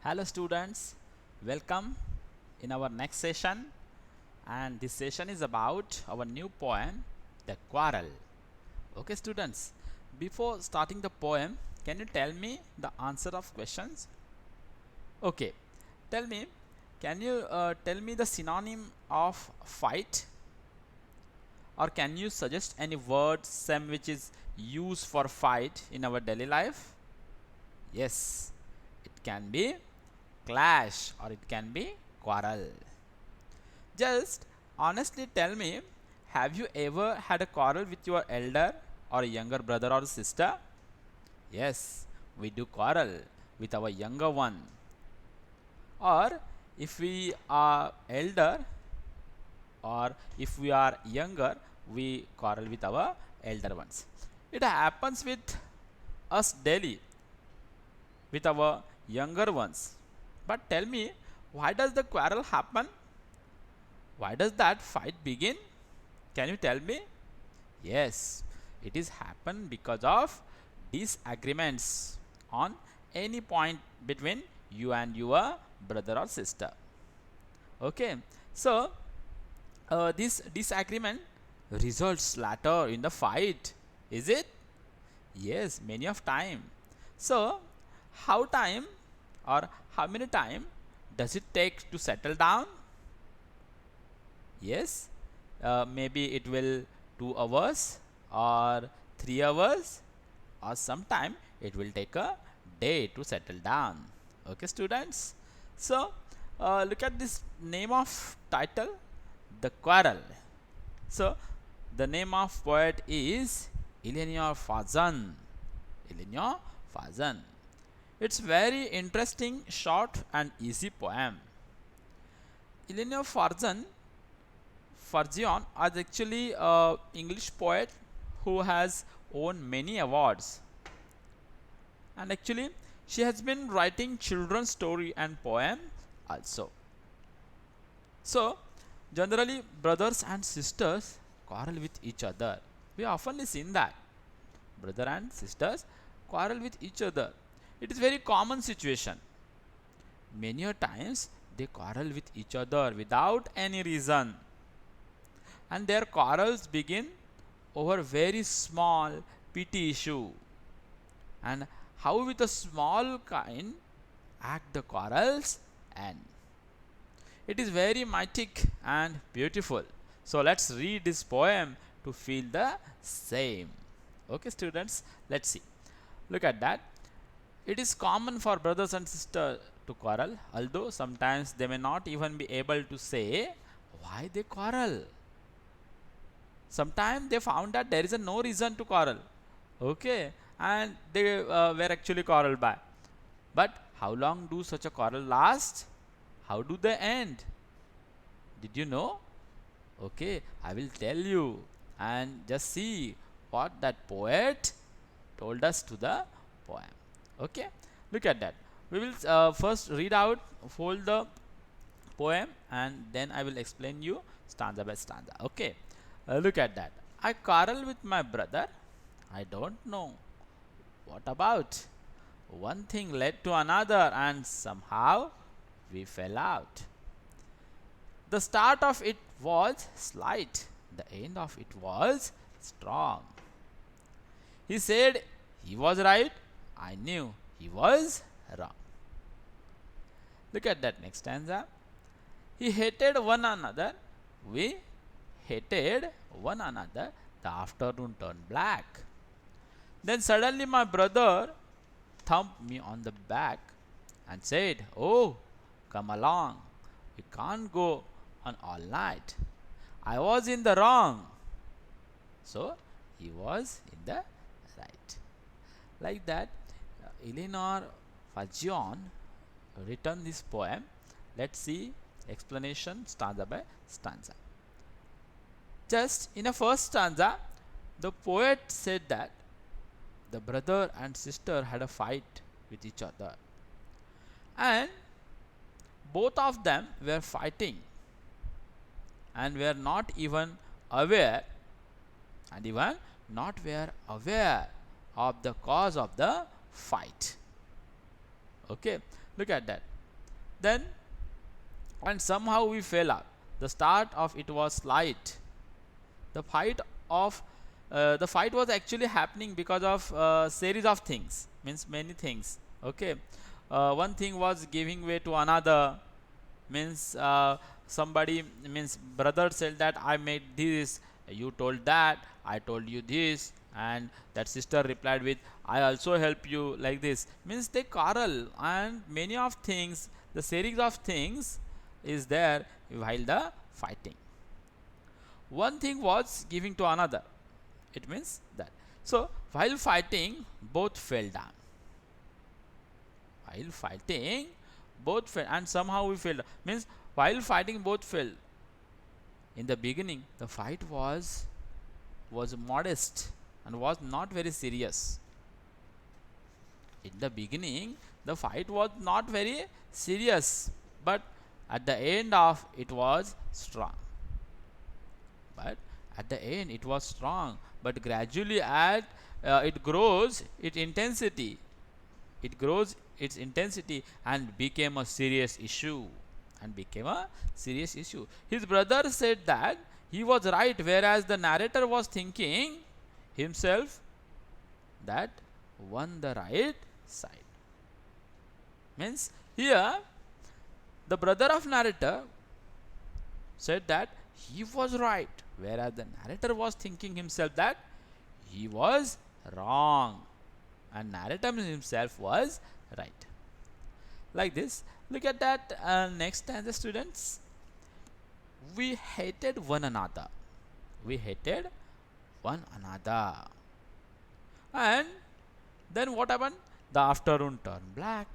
Hello students, welcome in our next session, and this session is about our new poem, The Quarrel. Okay students, before starting the poem, can you tell me the answer of questions? Okay, tell me, can you tell me the synonym of fight, or can you suggest any word same which is used for fight in our daily life? Yes, it can be clash or it can be quarrel. Just honestly tell me, have you ever had a quarrel with your elder or younger brother or sister? Yes, we do quarrel with our younger one. Or if we are elder or if we are younger, we quarrel with our elder ones. It happens with us daily with our younger ones. But tell me, why does the quarrel happen? Why does that fight begin? Can you tell me? Yes, it is happen because of disagreements on any point between you and your brother or sister. Okay, so this disagreement results later in the fight. Is it? Yes, many of time. So, how time or how many time does it take to settle down? Yes, maybe it will 2 hours or 3 hours, or sometime it will take a day to settle down. Okay students, so look at this name of title, The Quarrel. So the name of poet is Eleanor Fazan. Eleanor Fazan. It's very interesting, short and easy poem. Eleanor Fazan Farzion is actually a English poet who has won many awards, and actually she has been writing children's story and poem also. So generally brothers and sisters quarrel with each other. We often seen that brother and sisters quarrel with each other. It is very common situation. Many a times they quarrel with each other without any reason, and their quarrels begin over very small petty issue. And how with a small kind act the quarrels end. It is very mythic and beautiful. So let's read this poem to feel the same. Okay students, let's see. Look at that. It is common for brothers and sisters to quarrel, although sometimes they may not even be able to say why they quarrel. Sometimes they found that there is a no reason to quarrel. Okay, and they were actually quarreled by. But how long do such a quarrel last? How do they end? Did you know? Okay, I will tell you, and just see what that poet told us to the poem. Okay, look at that. We will first read out whole the poem, and then I will explain you stanza by stanza. Okay, look at that. I quarrel with my brother. I don't know what about. One thing led to another, and somehow we fell out. The start of it was slight, the end of it was strong. He said he was right, I knew he was wrong. Look at that next stanza. He hated one another, we hated one another, the afternoon turned black. Then suddenly my brother thumped me on the back and said, "Oh, come along. We can't go on all night." I was in the wrong, so he was in the right. Like that, Eleanor Fagion written this poem. Let's see explanation stanza by stanza. Just in a first stanza, the poet said that the brother and sister had a fight with each other, and both of them were fighting and were not even aware, and even not were aware of the cause of the fight. Okay, look at that. then and somehow we fell out. The start of it was slight. The fight was actually happening because of series of things, means many things. Okay, one thing was giving way to another, means somebody, means brother said that I made this, you told that, I told you this, and that sister replied with I also help you, like this, means they quarrel, and many of things, the series of things is there while the fighting. One thing was giving to another, it means that. So while fighting both fell down. While fighting both fell, and somehow we fell, means while fighting both fell. In the beginning the fight was modest and was not very serious. In the beginning the fight was not very serious, but at the end of it was strong. But at the end it was strong, but gradually at it grows its intensity, it grows its intensity and became a serious issue, and became a serious issue. His brother said that he was right, whereas the narrator was thinking himself that won the right side. Means here the brother of narrator said that he was right, whereas the narrator was thinking himself that he was wrong, and narrator himself was right. Like this. Look at that next stanza, students. We hated one another. We hated one another. And then what happened? The afternoon turned black.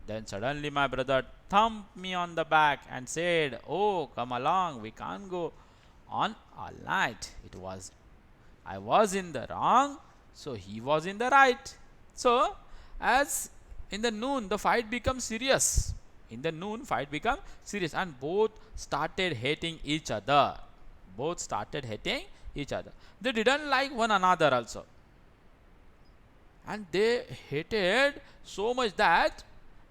Then suddenly my brother thumped me on the back and said, oh, come along, we can't go on all night. I was in the wrong, so he was in the right. So as in the noon the fight becomes serious. In the noon fight become serious, and both started hating each other. Both started hating each other. They didn't like one another also, and they hated so much that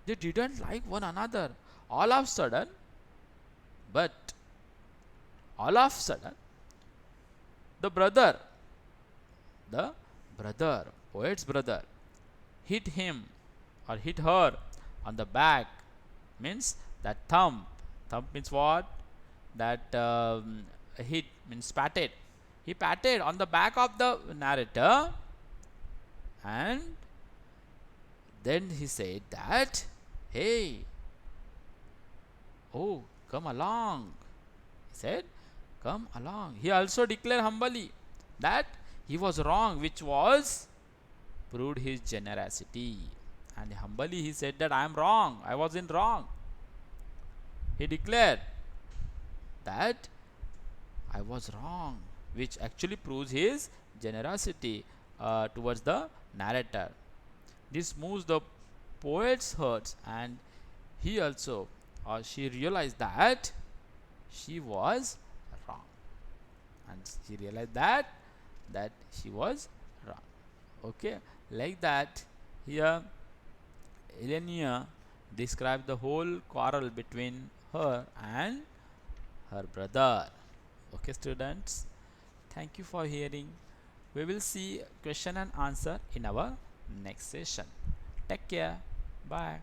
they didn't like one another. All of sudden, but all of sudden, the brother, poet's brother, hit him or hit her on the back, means that thump. Thump means what? That hit means patted. He patted on the back of the narrator, and then he said that, hey, oh, come along. He said, come along. He also declared humbly that he was wrong, which was proved his generosity. And humbly he said that I am wrong, I was in wrong. He declared that I was wrong, which actually proves his generosity towards the narrator. This moves the poet's heart, and he also or she realized that she was wrong, and she realized that she was wrong. Okay, like that. Here Elenia described the whole quarrel between her and her brother. Okay, students, thank you for hearing. We will see question and answer in our next session. Take care. Bye.